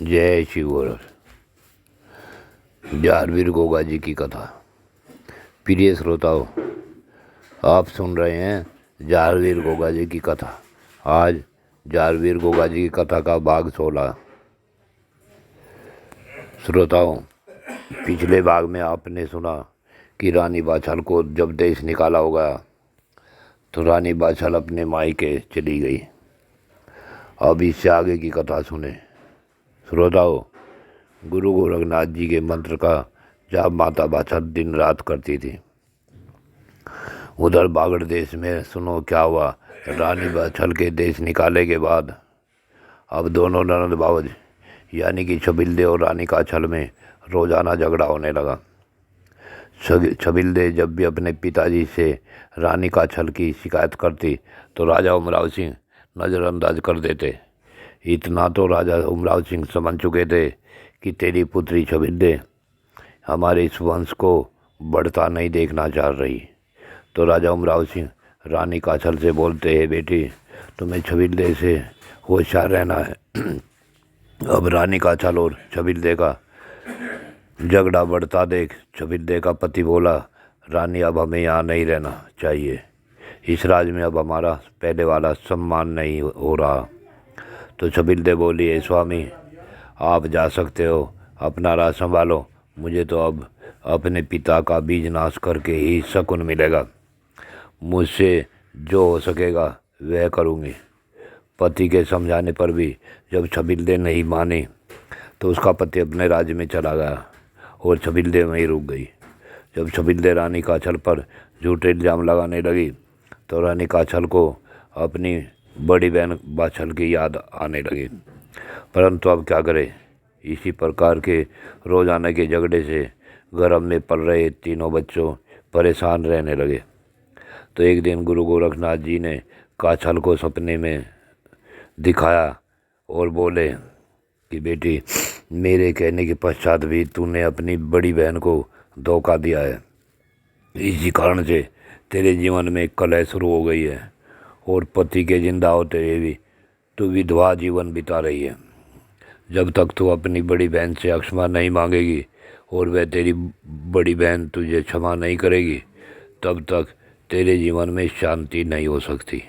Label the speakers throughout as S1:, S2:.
S1: जय शिव। जारवीर गोगा जी की कथा। प्रिय श्रोताओं, आप सुन रहे हैं जारवीर गोगा जी की कथा। आज जारवीर गोगा जी की कथा का भाग 16। श्रोताओं, पिछले भाग में आपने सुना कि रानी बाछल को जब देश निकाला होगा तो रानी बाछल अपने मायके चली गई। अब इससे आगे की कथा सुने। श्रोताओं, गुरु गोरखनाथ जी के मंत्र का जाप माता बाछल दिन रात करती थी। उधर बागड़ देश में सुनो क्या हुआ। रानी बाछल के देश निकाले के बाद अब दोनों ननद बावज यानी कि छबिलदे और रानी काछल में रोजाना झगड़ा होने लगा। छबिलदे जब भी अपने पिताजी से रानी काछल की शिकायत करती तो राजा उमराव सिंह नज़रअंदाज कर देते। इतना तो राजा उमराव सिंह समझ चुके थे कि तेरी पुत्री छबिलदे हमारे इस वंश को बढ़ता नहीं देखना चाह रही। तो राजा उमराव सिंह रानी काछल से बोलते हैं, बेटी तुम्हें छबिलदे से होशियार रहना है। अब रानी काछल और छबिलदे का झगड़ा बढ़ता देख छबिलदे का पति बोला, रानी अब हमें यहाँ नहीं रहना चाहिए। इस राज में अब हमारा पहले वाला सम्मान नहीं हो रहा। तो छबिलदे बोली, ए स्वामी आप जा सकते हो, अपना राज संभालो। मुझे तो अब अपने पिता का बीज नाश करके ही सुकून मिलेगा। मुझसे जो हो सकेगा वह करूँगी। पति के समझाने पर भी जब छबिलदे नहीं मानी तो उसका पति अपने राज्य में चला गया और छबिलदे वहीं रुक गई। जब छबिलदे रानी काछल पर झूठे इल्ज़ाम लगाने लगी तो रानी काछल को अपनी बड़ी बहन बाछल की याद आने लगी। परंतु अब क्या करे। इसी प्रकार के रोजाना के झगड़े से गर्भ में पल रहे तीनों बच्चों परेशान रहने लगे। तो एक दिन गुरु गोरखनाथ जी ने काछल को सपने में दिखाया और बोले कि बेटी मेरे कहने के पश्चात भी तूने अपनी बड़ी बहन को धोखा दिया है। इसी कारण से तेरे जीवन में कलह शुरू हो गई है और पति के जिंदा होते हुए भी तू विधवा जीवन बिता रही है। जब तक तू अपनी बड़ी बहन से क्षमा नहीं मांगेगी और वह तेरी बड़ी बहन तुझे क्षमा नहीं करेगी तब तक तेरे जीवन में शांति नहीं हो सकती।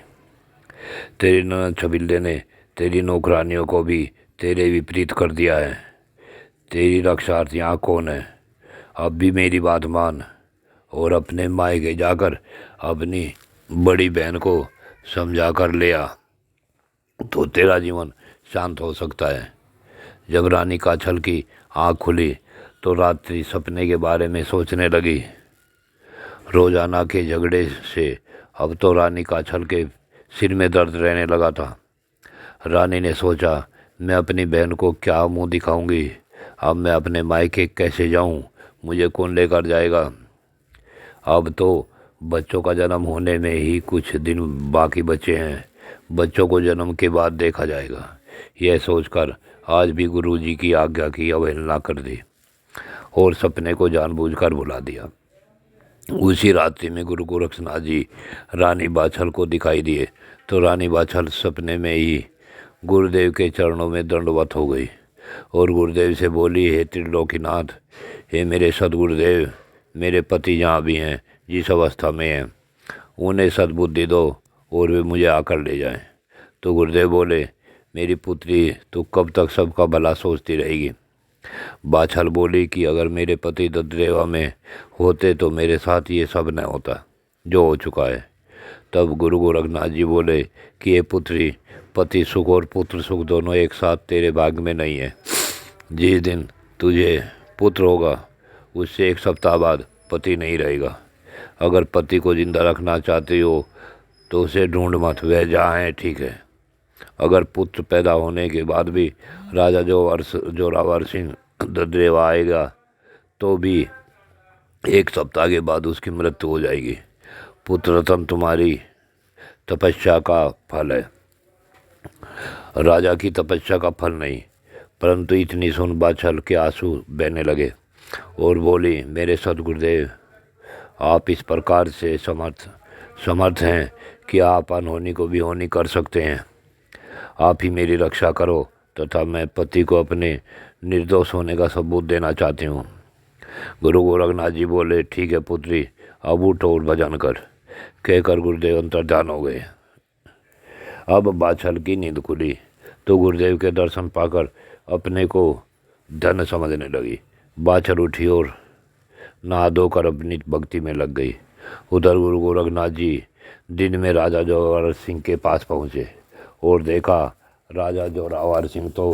S1: तेरी ननद छबिलदे ने तेरी नौकरानियों को भी तेरे विपरीत कर दिया है। तेरी रक्षार्थ यहाँ कौन है? अब भी मेरी बात मान और अपने मायके जाकर अपनी बड़ी बहन को समझा कर ले आ, तो तेरा जीवन शांत हो सकता है। जब रानी काछल की आँख खुली तो रात्रि सपने के बारे में सोचने लगी। रोजाना के झगड़े से अब तो रानी काछल के सिर में दर्द रहने लगा था। रानी ने सोचा, मैं अपनी बहन को क्या मुंह दिखाऊंगी। अब मैं अपने मायके कैसे जाऊं? मुझे कौन लेकर जाएगा? अब तो बच्चों का जन्म होने में ही कुछ दिन बाकी बचे हैं। बच्चों को जन्म के बाद देखा जाएगा। यह सोचकर आज भी गुरु जी की आज्ञा की अवहेलना कर दी और सपने को जानबूझकर बुला दिया। उसी रात्रि में गुरु गोरखनाथ जी रानी बाछल को दिखाई दिए तो रानी बाछल सपने में ही गुरुदेव के चरणों में दंडवत हो गई और गुरुदेव से बोली, हे त्रिलोकीनाथ, हे मेरे सदगुरुदेव, मेरे पति जहाँ भी हैं, जिस अवस्था में हैं, उन्हें सद्बुद्धि दो और वे मुझे आकर ले जाएं। तो गुरुदेव बोले, मेरी पुत्री तू कब तक सबका भला सोचती रहेगी? बाछल बोली कि अगर मेरे पति दद्रेवा में होते तो मेरे साथ ये सब न होता जो हो चुका है। तब गुरु गोरखनाथ जी बोले कि ये पुत्री, पति सुख और पुत्र सुख दोनों एक साथ तेरे भाग्य में नहीं है। जिस दिन तुझे पुत्र होगा उससे एक सप्ताह बाद पति नहीं रहेगा। अगर पति को जिंदा रखना चाहते हो तो उसे ढूंढ मत, वह जहाँ है ठीक है। अगर पुत्र पैदा होने के बाद भी राजा जोरावर सिंह दद्रेवा आएगा तो भी एक सप्ताह के बाद उसकी मृत्यु हो जाएगी। पुत्र रत्न तुम्हारी तपस्या का फल है, राजा की तपस्या का फल नहीं। परंतु इतनी सुन बाछल के आंसू बहने लगे और बोली, मेरे सदगुरुदेव, आप इस प्रकार से समर्थ हैं कि आप अनहोनी को भी होनी कर सकते हैं। आप ही मेरी रक्षा करो तथा मैं पति को अपने निर्दोष होने का सबूत देना चाहती हूँ। गुरु गोरखनाथ जी बोले, ठीक है पुत्री, अब उठो और भजन कर। कहकर गुरुदेव अंतर्धान हो गए। अब बाछल की नींद खुली तो गुरुदेव के दर्शन पाकर अपने को धन समझने लगी। बाछल उठी और नहा धोकर अपनी भक्ति में लग गई। उधर गुरु गोरखनाथ जी दिन में राजा जोरावर सिंह के पास पहुँचे और देखा राजा जोरावर सिंह तो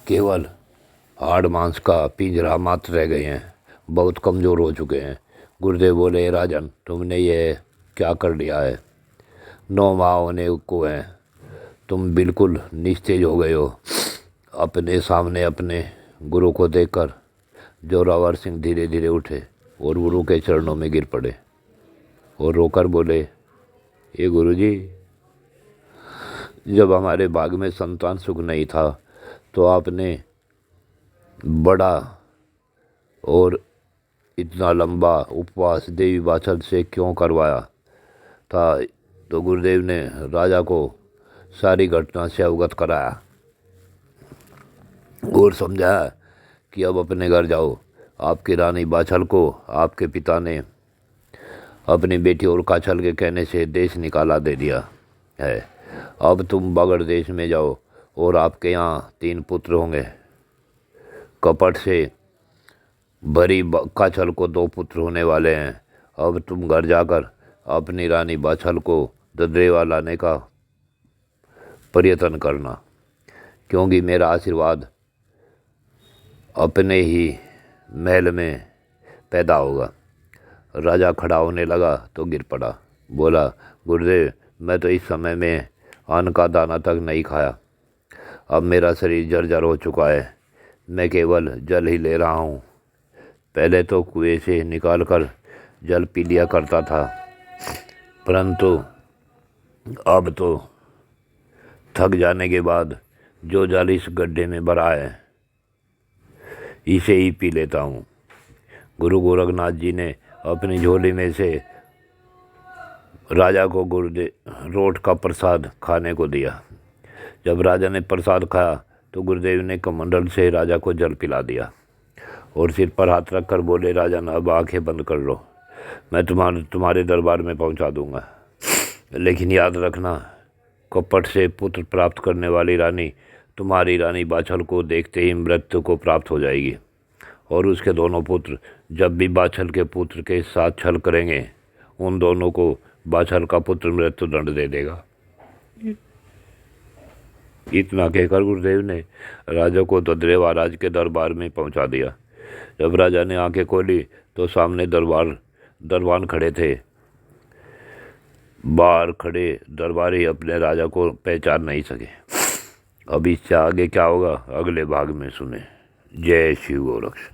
S1: केवल हाड़ मांस का पिंजरा मात्र रह गए हैं, बहुत कमज़ोर हो चुके हैं। गुरुदेव बोले, राजन तुमने ये क्या कर लिया है? 9 माह होने को हैं, तुम बिल्कुल निस्तेज हो गए हो। अपने सामने अपने गुरु को देखकर जोरावर सिंह धीरे धीरे उठे और गुरु के चरणों में गिर पड़े और रोकर बोले, ये गुरु जी, जब हमारे भाग में संतान सुख नहीं था तो आपने बड़ा और इतना लंबा उपवास देवी बाछल से क्यों करवाया था? तो गुरुदेव ने राजा को सारी घटना से अवगत कराया और समझाया कि अब अपने घर जाओ। आपकी रानी बाछल को आपके पिता ने अपनी बेटी और काछल के कहने से देश निकाला दे दिया है। अब तुम बगड़ देश में जाओ और आपके यहाँ 3 पुत्र होंगे। कपट से भरी काछल को 2 पुत्र होने वाले हैं। अब तुम घर जाकर अपनी रानी बाछल को ददरेवा लाने का प्रयत्न करना, क्योंकि मेरा आशीर्वाद अपने ही महल में पैदा होगा। राजा खड़ा होने लगा तो गिर पड़ा। बोला, गुरुदेव, मैं तो इस समय में अन्न का दाना तक नहीं खाया। अब मेरा शरीर जर्जर हो चुका है, मैं केवल जल ही ले रहा हूँ। पहले तो कुएं से निकाल कर जल पी लिया करता था, परंतु अब तो थक जाने के बाद जो जल इस गड्ढे में भरा है इसे ही पी लेता हूँ। गुरु गोरखनाथ जी ने अपनी झोली में से राजा को रोट का प्रसाद खाने को दिया। जब राजा ने प्रसाद खाया तो गुरुदेव ने कमंडल से राजा को जल पिला दिया और सिर पर हाथ रखकर बोले, राजन अब आंखें बंद कर लो, मैं तुम्हारे दरबार में पहुंचा दूंगा। लेकिन याद रखना, कपट से पुत्र प्राप्त करने वाली रानी तुम्हारी रानी बाछल को देखते ही मृत्यु को प्राप्त हो जाएगी और उसके दोनों पुत्र जब भी बाछल के पुत्र के साथ छल करेंगे उन दोनों को बाछल का पुत्र मृत्यु दंड दे देगा। इतना कहकर गुरुदेव ने राजा को ददरेवा राज के दरबार में पहुंचा दिया। जब राजा ने आंखें खोली तो सामने दरबान खड़े थे। बाहर खड़े दरबारी अपने राजा को पहचान नहीं सके। अब इससे आगे क्या होगा अगले भाग में सुने। जय शिव गोरक्ष।